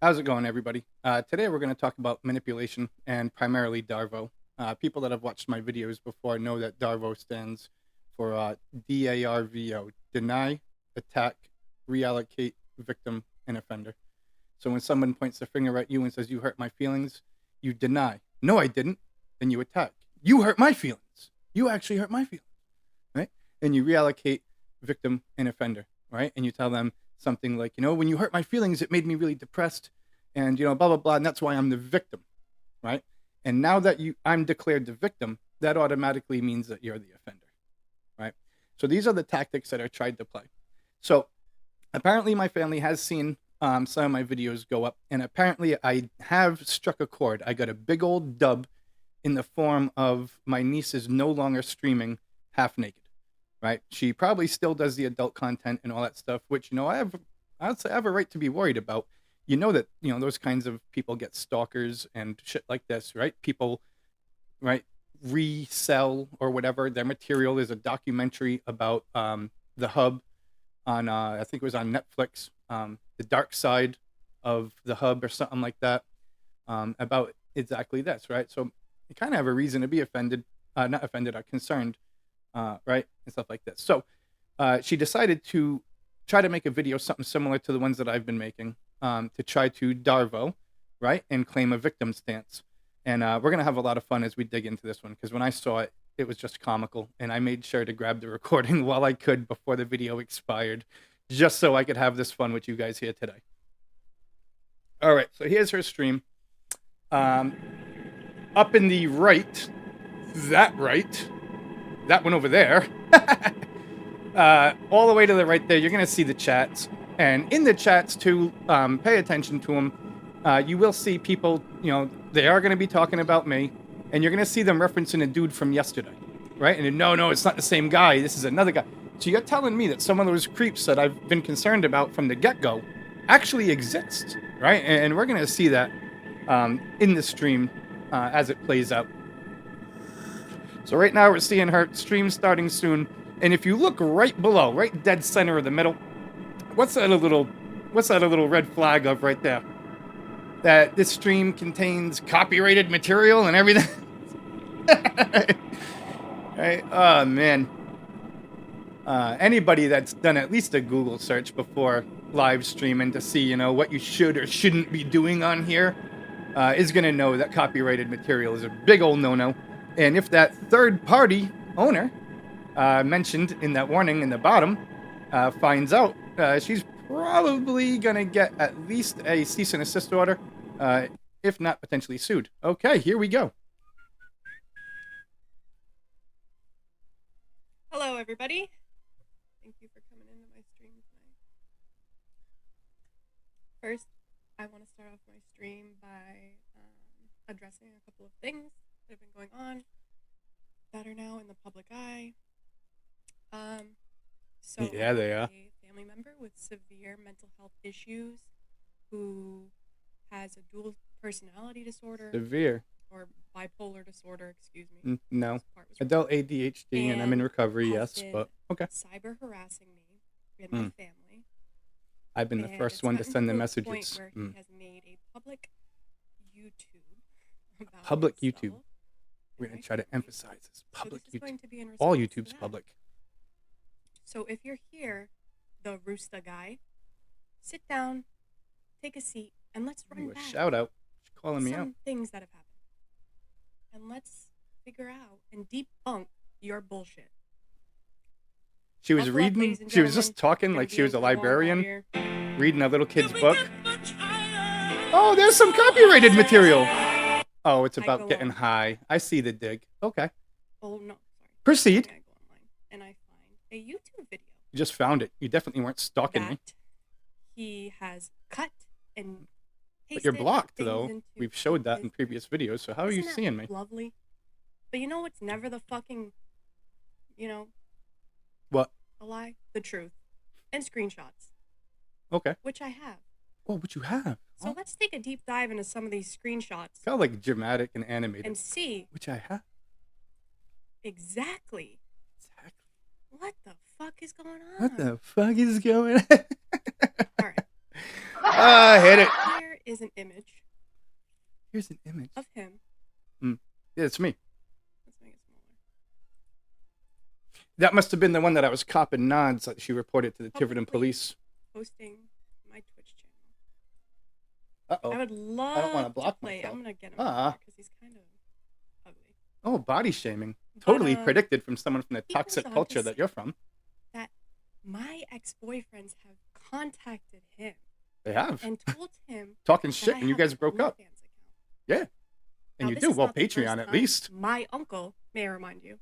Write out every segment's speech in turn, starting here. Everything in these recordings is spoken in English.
How's it going, everybody? Today we're going to talk about manipulation and primarily DARVO. People that have watched my videos before know that DARVO stands for DARVO, deny, attack, reallocate, victim, and offender. So when someone points the finger at you and says, you hurt my feelings, you deny. No, I didn't. Then you attack. You hurt my feelings. You actually hurt my feelings, right? And you reallocate victim and offender, right? And you tell them something like, when you hurt my feelings, it made me really depressed and, blah, blah, blah. And that's why I'm the victim, right? And now that I'm declared the victim, that automatically means that you're the offender, right? So these are the tactics that are tried to play. So apparently my family has seen some of my videos go up, and apparently I have struck a chord. I got a big old dub in the form of my niece is no longer streaming half naked, right? She probably still does the adult content and all that stuff, which, I'd say I have a right to be worried about. That, those kinds of people get stalkers and shit like this, right? People, right, resell or whatever their material. There's a documentary about the hub on, I think it was on Netflix, the dark side of the hub or something like that, about exactly this, right? So you kind of have a reason to be offended, not offended, concerned, right, and stuff like this. So she decided to try to make a video, something similar to the ones that I've been making, to try to DARVO, right, and claim a victim stance. And we're gonna have a lot of fun as we dig into this one, because when I saw it, it was just comical, and I made sure to grab the recording while I could before the video expired, just so I could have this fun with you guys here today. All right, so here's her stream. Up in the right, that one over there, all the way to the right there, you're going to see the chats. And in the chats, too, pay attention to them. You will see people, they are going to be talking about me. And you're going to see them referencing a dude from yesterday, right? And no, it's not the same guy. This is another guy. So you're telling me that some of those creeps that I've been concerned about from the get-go actually exist, right? And we're going to see that in the stream as it plays out. So right now we're seeing her stream starting soon. And if you look right below, right dead center of the middle, what's that a little red flag of right there? That this stream contains copyrighted material and everything. Right? Oh man. Anybody that's done at least a Google search before live streaming to see, what you should or shouldn't be doing on here, is going to know that copyrighted material is a big old no-no. And if that third-party owner mentioned in that warning in the bottom finds out, she's probably going to get at least a cease and assist order, if not potentially sued. Okay, here we go. Hello, everybody. Thank you for coming into my stream tonight. First, I want to start off my stream by addressing a couple of things that have been going on that are now in the public eye. So yeah, they are. A family member with severe mental health issues who has a dual personality disorder. Severe. Or bipolar disorder, excuse me. No. Adult ADHD, and I'm in recovery, yes, but okay. Cyber harassing me and my family. I've been the first one to send the messages. Where he has made a public YouTube about public himself. YouTube. We're going to try to emphasize this. Public so this YouTube. All YouTube's public. So if you're here, the Rooster guy, sit down, take a seat, and let's run back. Shout out. She's calling me out. Some things that have happened. And let's figure out and debunk your bullshit. She was reading, she was just talking like she was a librarian, reading a little kid's book. Oh, there's some copyrighted material. Oh, it's about getting high. I see the dig. Okay. Oh, no. Sorry. Proceed. I go online and I find a YouTube video. You just found it. You definitely weren't stalking me. He has cut and pasted. But you're blocked, though. We've showed that in previous videos, so how are you seeing me? Lovely. But you know what's never the fucking, What? A lie? The truth. And screenshots. Okay. Which I have. Oh, what you have? So let's take a deep dive into some of these screenshots. Kind of like dramatic and animated. And see. Which I have. Exactly. What the fuck is going on? What the fuck is going on? All right. Hit it. Here is an image Here's an image. of him. Yeah, it's me. Let's make it smaller. That must have been the one that I was copping nods that she reported to the Tiverton Publicly police. Posting my Twitch channel. Uh-oh. I would love wanna to block play. myself. I'm gonna get him Ah. because he's kind of ugly. Oh, body shaming. But, Totally predicted from someone from the he toxic goes on to culture that say you're from. That my ex-boyfriends have contacted him They have. and told him Talking that shit I and you have guys an broke up. OnlyFans account. Yeah. And Now, you this do. is Well, not the first Patreon at time least. My uncle, may I remind you,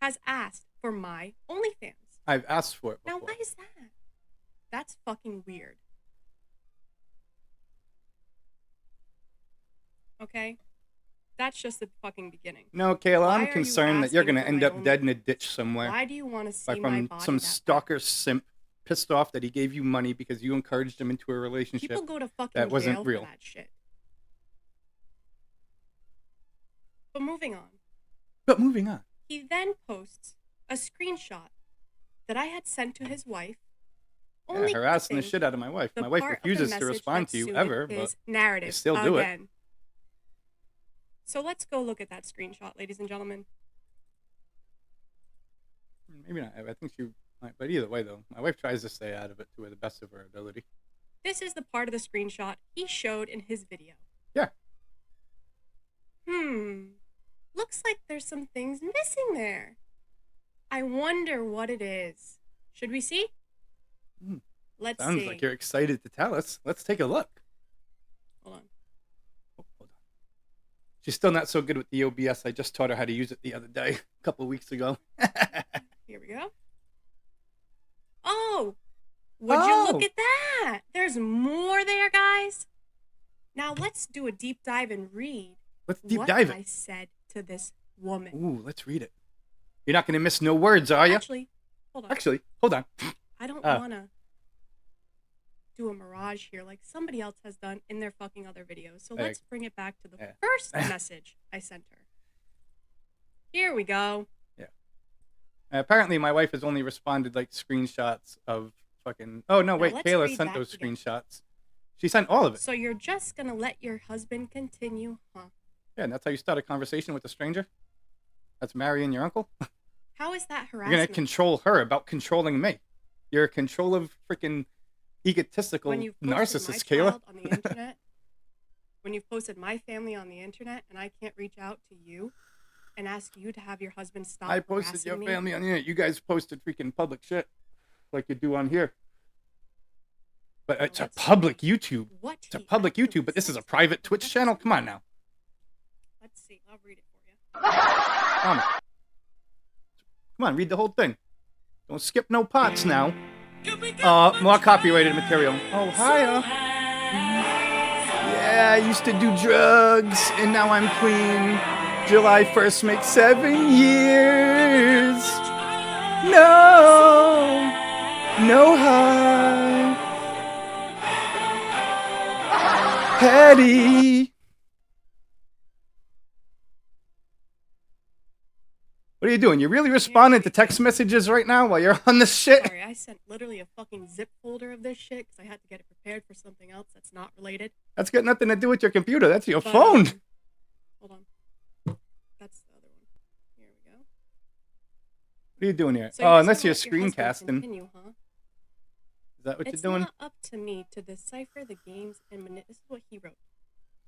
has asked for my OnlyFans. I've asked for it Now, before. why is that? That's fucking weird. Okay? That's just the fucking beginning. No, Kayla, Why I'm are you concerned that you're asking going to for end my up dead in a ditch OnlyFans? somewhere. Why do you want to see Like my from body some that bad? stalker simp pissed off that he gave you money because you encouraged him into a relationship. People go to fucking that wasn't jail real. for that shit. But moving on. He then posts a screenshot that I had sent to his wife. Only harassing the clipping shit out of my wife. the My wife part of the refuses to message respond that to you suited ever, but his narrative I still do again. it. So let's go look at that screenshot, ladies and gentlemen. Maybe not. I think she might. But either way, though, my wife tries to stay out of it to the best of her ability. This is the part of the screenshot he showed in his video. Yeah. Looks like there's some things missing there. I wonder what it is. Should we see? Let's Sounds see. like you're excited to tell us. Let's take a look. Hold on. Oh, hold on. She's still not so good with the OBS. I just taught her how to use it the other day, a couple of weeks ago. Here we go. Oh! Would you look at that? There's more there, guys. Now let's do a deep dive and read Let's deep what dive I it. said to this woman. Ooh, let's read it. You're not going to miss no words, are you? Actually, hold on. Hold on. I don't want to do a mirage here like somebody else has done in their fucking other videos. So let's bring it back to the first message I sent her. Here we go. Yeah. Apparently, my wife has only responded like screenshots of fucking... Oh, no, wait. Kayla sent those screenshots. She sent all of it. So you're just going to let your husband continue, huh? Yeah, and that's how you start a conversation with a stranger? That's marrying your uncle? How is that harassment? You're going to control her about controlling me. You're a controlling, freaking egotistical narcissist, Kayla. On the internet, when you've posted my family on the internet and I can't reach out to you and ask you to have your husband stop I posted your me. family on the internet. You guys posted freaking public shit like you do on here. But it's a public YouTube. It's a public YouTube, but this is a private Twitch channel. Come on now. Let's see. I'll read it for you. Come on, read the whole thing. Don't skip no parts now. More copyrighted material. Oh, hiya. Yeah, I used to do drugs, and now I'm clean. July 1st makes 7 years. No high. Petty. What are you doing? You really responding to text messages right now while you're on this shit? Sorry, I sent literally a fucking zip folder of this shit because I had to get it prepared for something else that's not related. That's got nothing to do with your computer. That's your phone. Hold on. That's the other one. Here we go. What are you doing here? So unless you're screencasting. Continue, huh? Is that what It's you're doing? not up to me to decipher the games and this is what he wrote.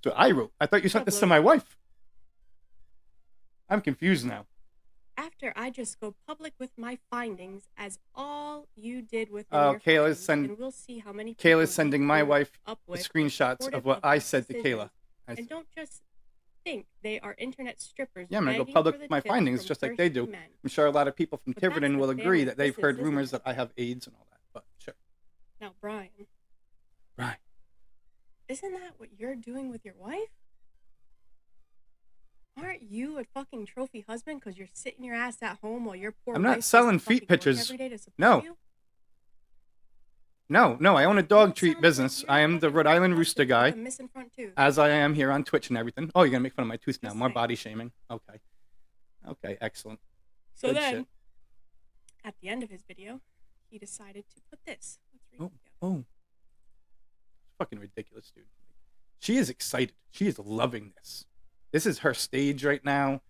That's what I wrote. I thought you sent this to my wife. I'm confused now. After I just go public with my findings as all you did with Kayla's and we'll see how many Kayla's sending my wife with screenshots of what I said to Kayla. And don't just think they are internet strippers. Yeah, I'm going to go public with my findings just like they do. I'm sure a lot of people from Tiverton will agree that they've heard rumors that I have AIDS and all that, but sure. Now, Brian. Brian. Isn't that what you're doing with your wife? Aren't you a fucking trophy husband because you're sitting your ass at home while your poor I'm wife not selling does fucking feet pictures. work every day to support No. you? No, I own a dog treat business. I am the Rhode Island Rooster guy, I'm missing front tooth. as I am here on Twitch and everything. Oh, you're going to make fun of my tooth now. More body shaming. Okay, excellent. So Good then, shit. at the end of his video, he decided to put this. Let's read it together. Oh. It's fucking ridiculous, dude. She is excited. She is loving this. This is her stage right now.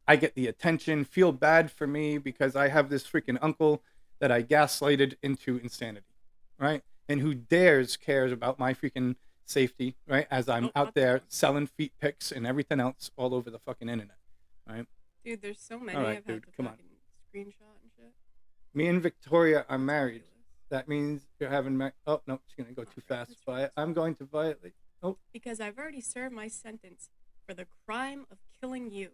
I get the attention. Feel bad for me because I have this freaking uncle that I gaslighted into insanity, right? And who cares about my freaking safety, right? As I'm out there selling feet pics and everything else all over the fucking internet, right? Dude, there's so many. All right, I've had dude, to come on. screenshot and shit. Me and Victoria are married. That means you're having oh no, she's gonna go too fast. I'm going to violate. Oh, because I've already served my sentence for the crime of killing you.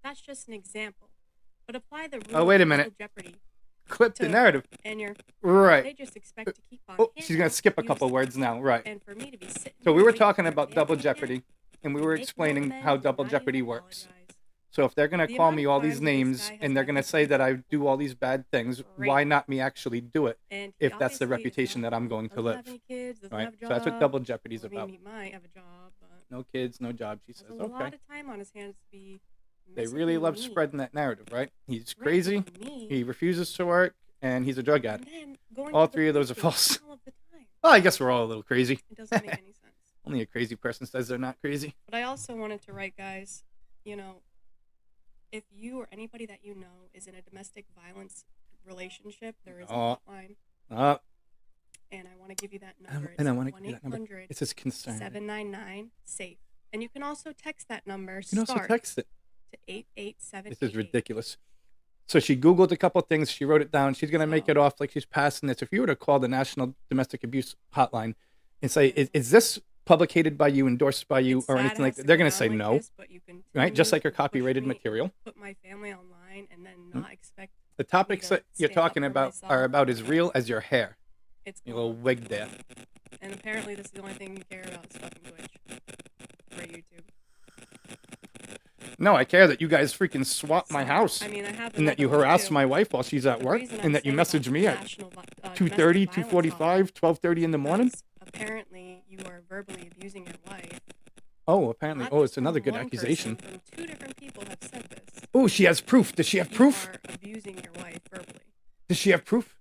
That's just an example. But apply the rule wait a of minute. jeopardy. Clip the narrative. And you're right. They just expect to keep on. Oh, she's gonna skip a couple words now, right? And for me to be sitting. So we were talking about double jeopardy, and we were explaining how double jeopardy works. So if they're going to call me all these names and they're going to say that I do all these bad things, why not me actually do it if that's the reputation that I'm going to live? Right? So that's what double jeopardy is about. He might have a job, but no kids, no job, she says. Okay. A lot of time on his hands to be. They really love spreading that narrative, right? He's crazy, he refuses to work, and he's a drug addict. All three of those are false. Well, I guess we're all a little crazy. It doesn't make any sense. Only a crazy person says they're not crazy. But I also wanted to write, guys, you know, if you or anybody that you know is in a domestic violence relationship, there is a hotline. And I want to give you that number. And I want to give you that number. It says concern. 799-SAFE. And you can also text that number. You can also text it. To 887. This is ridiculous. So she Googled a couple things. She wrote it down. She's going to make it off like she's passing this. If you were to call the National Domestic Abuse Hotline and say, is this publicated by you, endorsed by you, or anything like that, they're going to say no, this, right? Just like your copyrighted material. Put my family online and then not expect the topics that you're talking about are about as real as your hair. It's your little wig there. And apparently this is the only thing you care about is fucking Twitch or YouTube. No, I care that you guys freaking swap my house. I mean, I have and that you harass my wife while she's at work, and that you message me at 2:30, 2:45, 12:30 in the morning. Apparently, you are verbally abusing your wife. Oh, apparently. Oh, it's another good accusation. From 2 different people have said this. Oh, she has proof. Does she have proof? You are abusing your wife verbally. Does she have proof?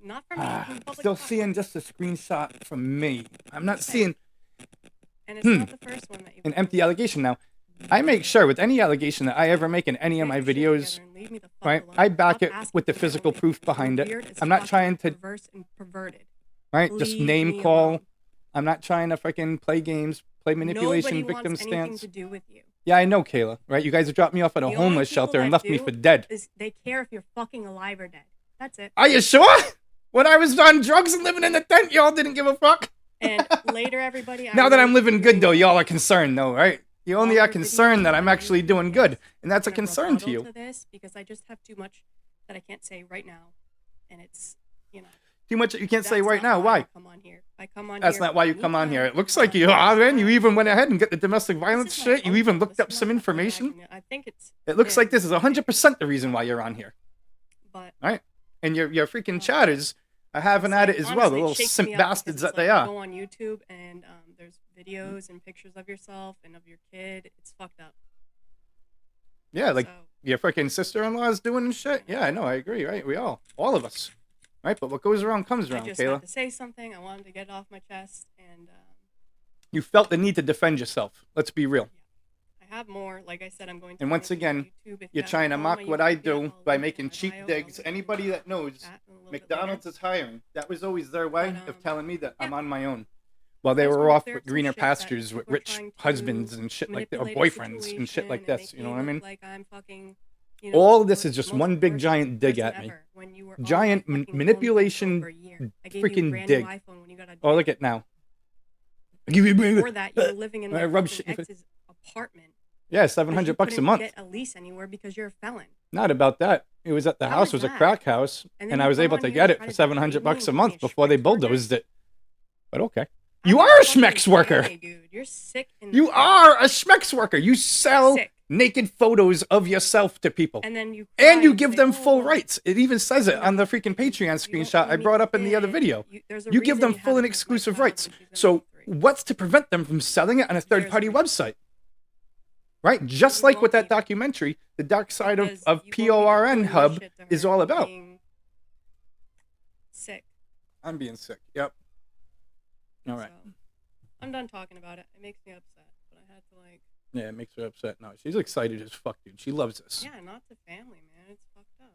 Not from me. Still seeing just a screenshot from me. I'm not seeing. And it's not the first one that you've an empty allegation now. I make sure with any allegation that I ever make in any of my videos, right, I back it with the physical proof behind it. I'm not trying to, right, just name call. I'm not trying to fucking play games, play manipulation, victim stance. To do with you. Yeah, I know, Kayla, right? You guys dropped me off at a homeless shelter and left me for dead. They care if you're fucking alive or dead. That's it. Are you sure? When I was on drugs and living in the tent, y'all didn't give a fuck. And later, everybody. Now that I'm living good, though, y'all are concerned, though, right? You only are concerned that I'm actually doing good, and that's a concern to you. To this because I just have too much that I can't say right now, and it's, you know. Too much that you can't say right now. Why? I come on here. I come on. That's not why you come on here. It looks like you are, man. You even went ahead and got the domestic violence shit. You even looked up some information. I think it's. It looks like this is 100% the reason why you're on here. But. Right? And your freaking chatters are having at it as well. The little simp bastards that they are. Go on YouTube and there's videos and pictures of yourself and of your kid. It's fucked up. Yeah, like your freaking sister-in-law is doing shit. Yeah, I know. I agree. Right? All of us. Right? But what goes around comes around, Kayla. I just had to say something. I wanted to get it off my chest, and you felt the need to defend yourself. Let's be real. Yeah. I have more. Like I said, I'm going to. And once again, you're trying to mock what I do by making cheap digs. Anybody that knows McDonald's is hiring. That was always their way of telling me that I'm on my own. While they were off with greener pastures with rich husbands and shit like that, or boyfriends and shit like this. You know what I mean? Like I'm fucking. All this is just one big giant dig at me. Giant manipulation freaking dig. Oh, look at now. Before that, you were living in my ex's apartment. Yeah, $700 a month. Get a lease anywhere because you're a felon. Not about that. It was at the house. It was a crack house, and I was able to get it for $700 a month before they bulldozed it. But okay. You are a schmex worker. Dude, you're sick. You are a schmex worker. You sell naked photos of yourself to people. And then you give them full rights. It even says it on the freaking Patreon screenshot I brought up in the other video. You give them full and exclusive rights. So what's to prevent them from selling it on a third-party website? Right? Just like what that documentary, The Dark Side of PORN Hub, is all about. Sick. I'm being sick. Yep. All right. I'm done talking about it. It makes me upset, but I had to like. Yeah, it makes her upset. No, she's excited as fuck, dude. She loves this. Yeah, not the family, man. It's fucked up.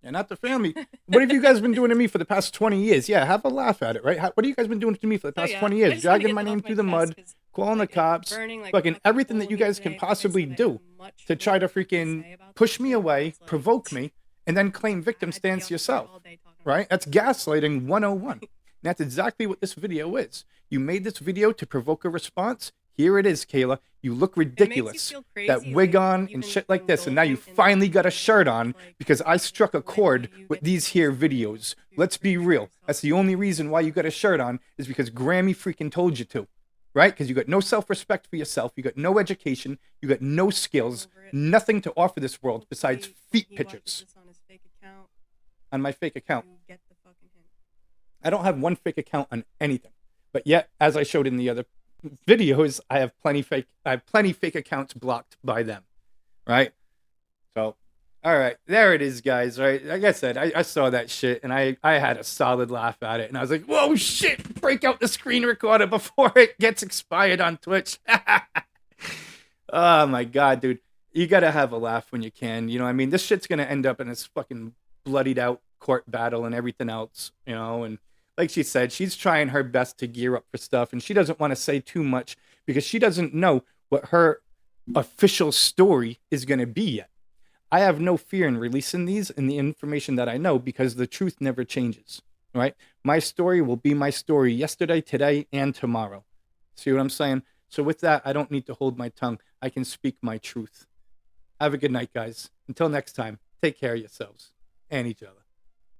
Yeah, not the family. What have you guys been doing to me for the past 20 years? Yeah, have a laugh at it, right? What have you guys been doing to me for the past 20 years? Dragging my name through the mud, calling the cops, fucking everything that you guys can possibly do to try to freaking push me away, provoke me, and then claim victim stance yourself, right? That's gaslighting 101. And that's exactly what this video is. You made this video to provoke a response. Here it is, Kayla. You look ridiculous. That wig on and shit like this, and now you finally got a shirt on because I struck a chord with these here videos. Let's be real. That's the only reason why you got a shirt on is because Grammy freaking told you to, right? Because you got no self-respect for yourself. You got no education. You got no skills. Nothing to offer this world besides feet pictures. On my fake account. I don't have one fake account on anything. But yet, as I showed in the other videos, I have plenty fake accounts blocked by them, right? So, all right, there it is, guys. Right, like I said, I saw that shit and I had a solid laugh at it, and I was like, whoa, shit! Break out the screen recorder before it gets expired on Twitch. Oh my god, dude, you gotta have a laugh when you can. You know, I mean, this shit's gonna end up in this fucking bloodied out court battle and everything else, you know, and. Like she said, she's trying her best to gear up for stuff, and she doesn't want to say too much because she doesn't know what her official story is going to be yet. I have no fear in releasing these and the information that I know because the truth never changes, right? My story will be my story yesterday, today, and tomorrow. See what I'm saying? So with that, I don't need to hold my tongue. I can speak my truth. Have a good night, guys. Until next time, take care of yourselves and each other.